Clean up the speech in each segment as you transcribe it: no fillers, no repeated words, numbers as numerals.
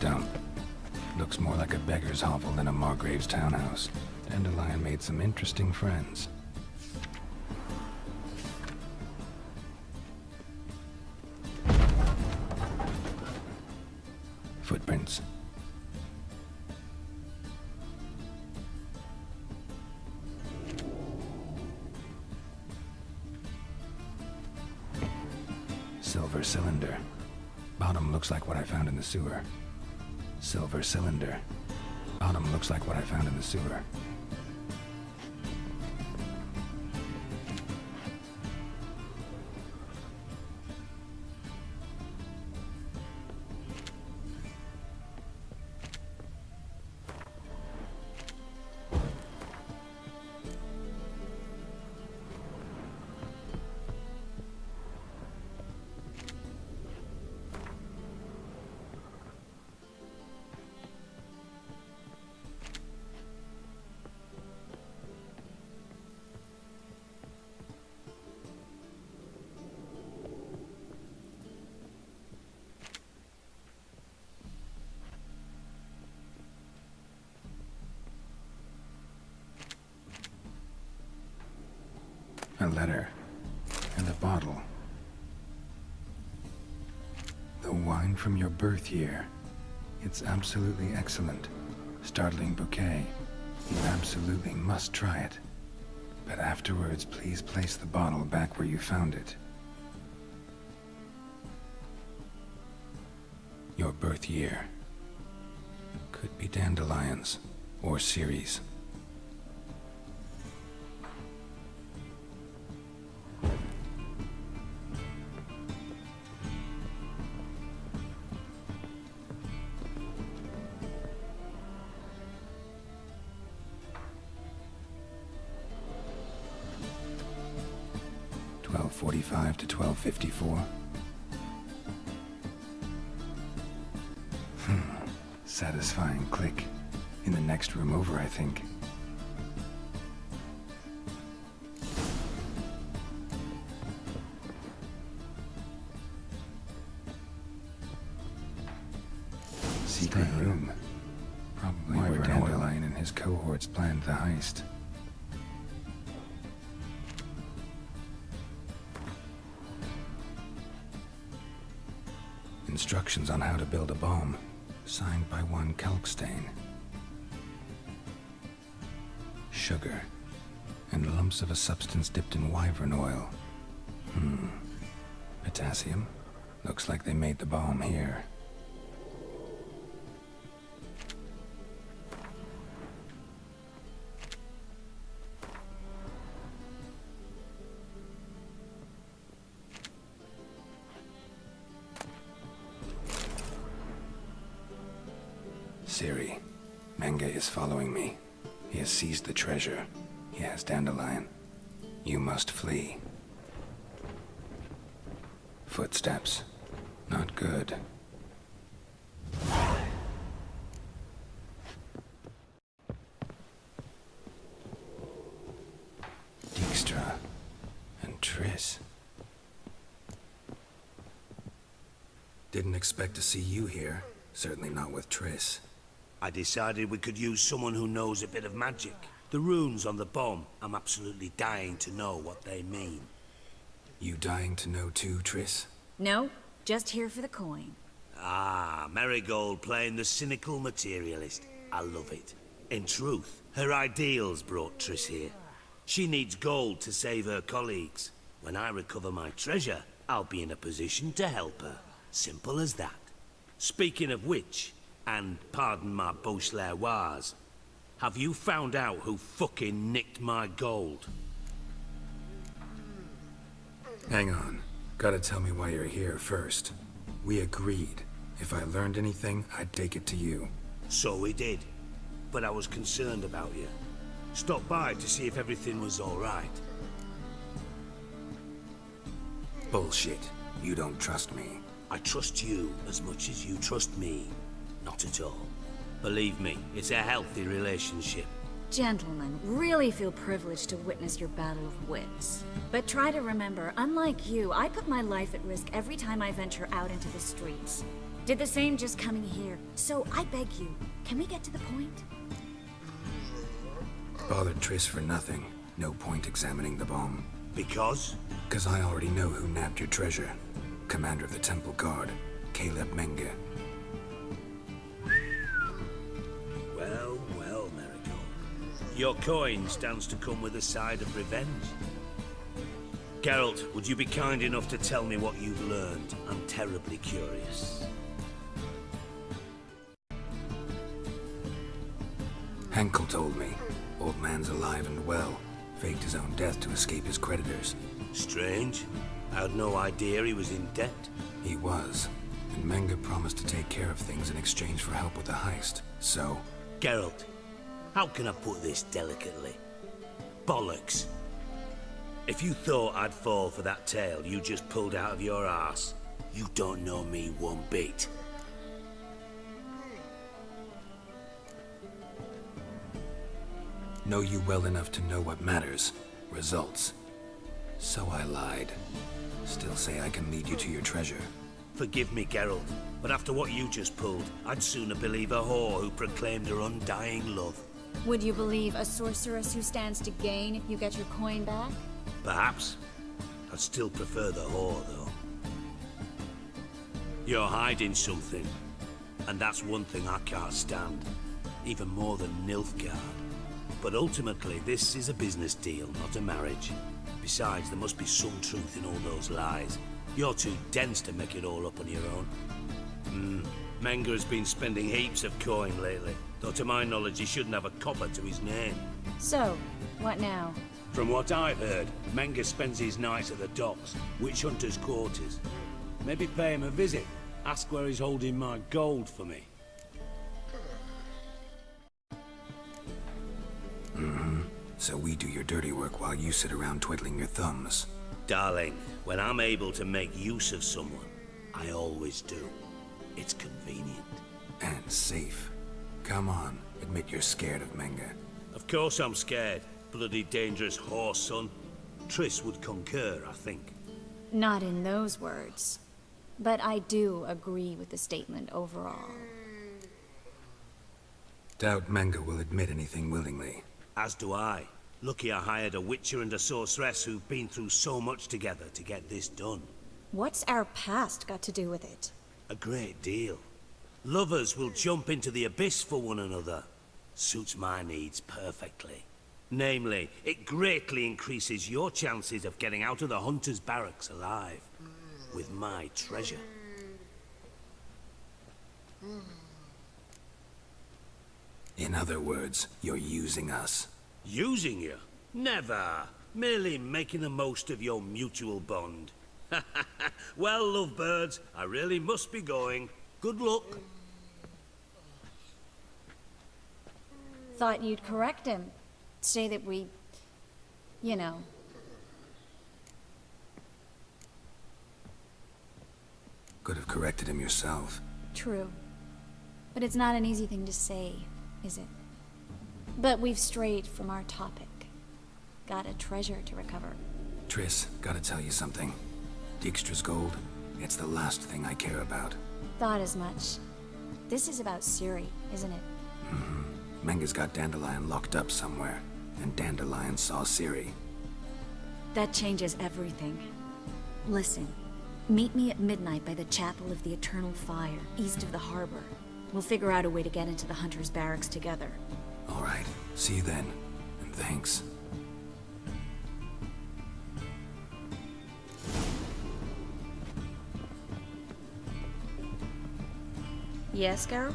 dump. Looks more like a beggar's hovel than a Margrave's townhouse. Dandelion made some interesting friends. Footprints. Silver cylinder. Bottom looks like what I found in the sewer. Silver cylinder. Bottom looks like what I found in the sewer. A letter. And a bottle. The wine from your birth year. It's absolutely excellent. Startling bouquet. You absolutely must try it. But afterwards, please place the bottle back where you found it. Your birth year. Could be dandelions. Or Ceres. .45 to 12:54. Satisfying click. In the next room over, I think. Secret room. Probably where Dandelion and his cohorts planned the heist. Instructions on how to build a bomb, signed by one Kalkstain. Sugar, and lumps of a substance dipped in wyvern oil. Potassium? Looks like they made the bomb here. Siri, Menge is following me. He has seized the treasure. He has Dandelion. You must flee. Footsteps. Not good. Dijkstra and Triss. Didn't expect to see you here. Certainly not with Triss. I decided we could use someone who knows a bit of magic. The runes on the bomb, I'm absolutely dying to know what they mean. You dying to know too, Triss? No, just here for the coin. Ah, Marigold playing the cynical materialist. I love it. In truth, her ideals brought Triss here. She needs gold to save her colleagues. When I recover my treasure, I'll be in a position to help her. Simple as that. Speaking of which, and pardon my Beauclervois, have you found out who fucking nicked my gold? Hang on. Gotta tell me why you're here first. We agreed. If I learned anything, I'd take it to you. So we did. But I was concerned about you. Stopped by to see if everything was all right. Bullshit. You don't trust me. I trust you as much as you trust me. Not at all. Believe me, it's a healthy relationship. Gentlemen, really feel privileged to witness your battle of wits. But try to remember, unlike you, I put my life at risk every time I venture out into the streets. Did the same just coming here. So I beg you, can we get to the point? Bothered Triss for nothing. No point examining the bomb. Because? Because I already know who nabbed your treasure. Commander of the Temple Guard, Caleb Menge. Well, well, Marigold. Your coin stands to come with a side of revenge. Geralt, would you be kind enough to tell me what you've learned? I'm terribly curious. Henkel told me. Old man's alive and well. Faked his own death to escape his creditors. Strange. I had no idea he was in debt. He was. And Menge promised to take care of things in exchange for help with the heist. So... Geralt, how can I put this delicately? Bollocks. If you thought I'd fall for that tale you just pulled out of your arse, you don't know me one bit. Know you well enough to know what matters. Results. So I lied. Still say I can lead you to your treasure. Forgive me, Geralt, but after what you just pulled, I'd sooner believe a whore who proclaimed her undying love. Would you believe a sorceress who stands to gain if you get your coin back? Perhaps. I'd still prefer the whore, though. You're hiding something, and that's one thing I can't stand. Even more than Nilfgaard. But ultimately, this is a business deal, not a marriage. Besides, there must be some truth in all those lies. You're too dense to make it all up on your own. Menge has been spending heaps of coin lately, though to my knowledge he shouldn't have a copper to his name. So, what now? From what I've heard, Menge spends his nights at the docks, witch hunters' quarters. Maybe pay him a visit, ask where he's holding my gold for me. So we do your dirty work while you sit around twiddling your thumbs. Darling, when I'm able to make use of someone, I always do. It's convenient. And safe. Come on, admit you're scared of Menge. Of course I'm scared. Bloody dangerous horse, son. Triss would concur, I think. Not in those words. But I do agree with the statement overall. Doubt Menge will admit anything willingly. As do I. Lucky I hired a witcher and a sorceress who've been through so much together to get this done. What's our past got to do with it? A great deal. Lovers will jump into the abyss for one another. Suits my needs perfectly. Namely, it greatly increases your chances of getting out of the hunter's barracks alive. With my treasure. In other words, you're using us. Using you? Never. Merely making the most of your mutual bond. Well, lovebirds, I really must be going. Good luck. Thought you'd correct him. Say that we... you know... Could have corrected him yourself. True. But it's not an easy thing to say, is it? But we've strayed from our topic. Got a treasure to recover. Triss, gotta tell you something. Dijkstra's gold, it's the last thing I care about. Thought as much. This is about Ciri, isn't it? Menge's got Dandelion locked up somewhere, and Dandelion saw Ciri. That changes everything. Listen, meet me at midnight by the Chapel of the Eternal Fire, east of the harbor. We'll figure out a way to get into the Hunter's barracks together. All right, see you then, and thanks. Yes, Geralt?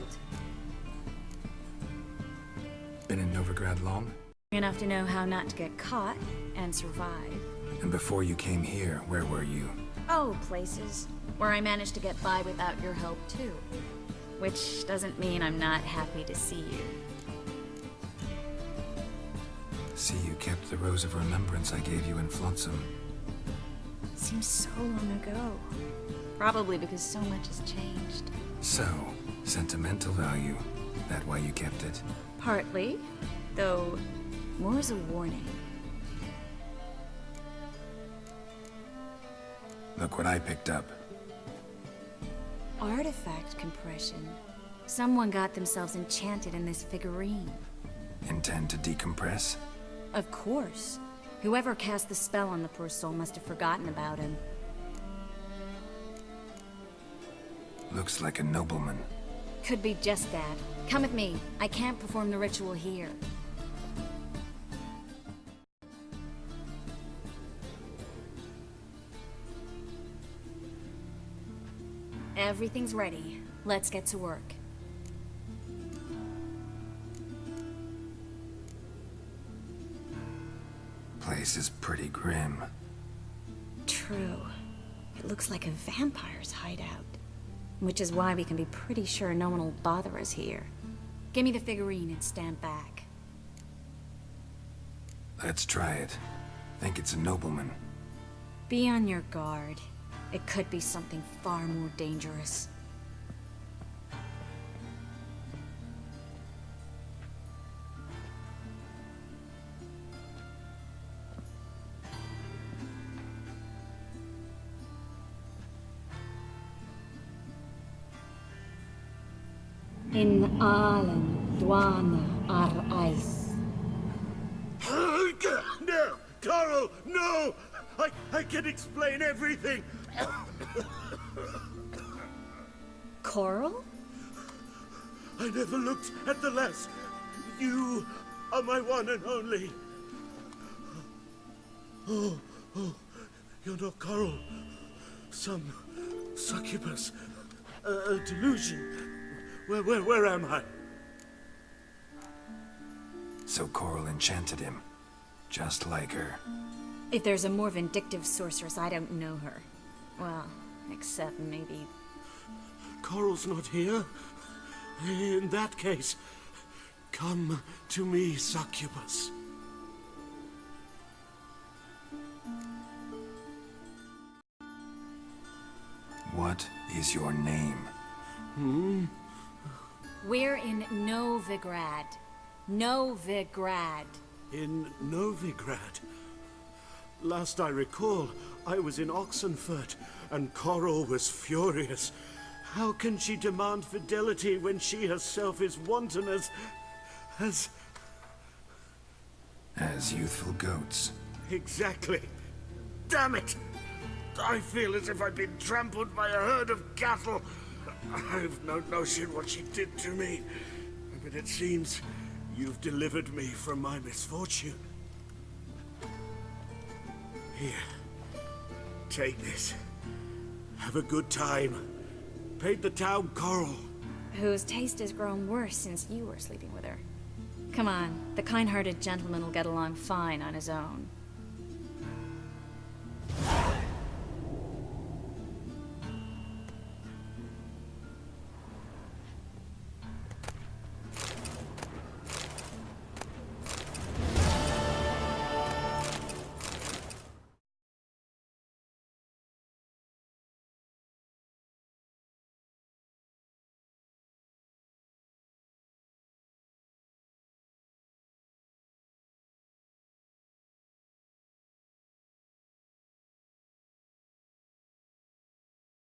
Been in Novigrad long? Enough to know how not to get caught and survive. And before you came here, where were you? Oh, places where I managed to get by without your help, too. Which doesn't mean I'm not happy to see you. See, you kept the Rose of Remembrance I gave you in Flotsam. Seems so long ago. Probably because so much has changed. So, sentimental value. That why you kept it? Partly, though more as a warning. Look what I picked up. Artifact compression. Someone got themselves enchanted in this figurine. Intend to decompress? Of course. Whoever cast the spell on the poor soul must have forgotten about him. Looks like a nobleman. Could be just that. Come with me. I can't perform the ritual here. Everything's ready. Let's get to work. Place is pretty grim. True. It looks like a vampire's hideout. Which is why we can be pretty sure no one will bother us here. Give me the figurine and stand back. Let's try it. Think it's a nobleman. Be on your guard. It could be something far more dangerous. In Allen, Dwana, Ar-Ice. No! Coral, no! I can explain everything! Coral? I never looked at the lass. You are my one and only. Oh, you're not Coral. Some succubus. A delusion. Where am I? So Coral enchanted him. Just like her. If there's a more vindictive sorceress, I don't know her. Well, except maybe... Coral's not here. In that case, come to me, succubus. What is your name? We're in Novigrad. Novigrad. In Novigrad. Last I recall, I was in Oxenfurt, and Coral was furious. How can she demand fidelity when she herself is wanton as youthful goats. Exactly. Damn it! I feel as if I've been trampled by a herd of cattle. I've no notion what she did to me, but it seems you've delivered me from my misfortune. Here, take this. Have a good time. Paid the town Coral. Whose taste has grown worse since you were sleeping with her. Come on, the kind-hearted gentleman will get along fine on his own.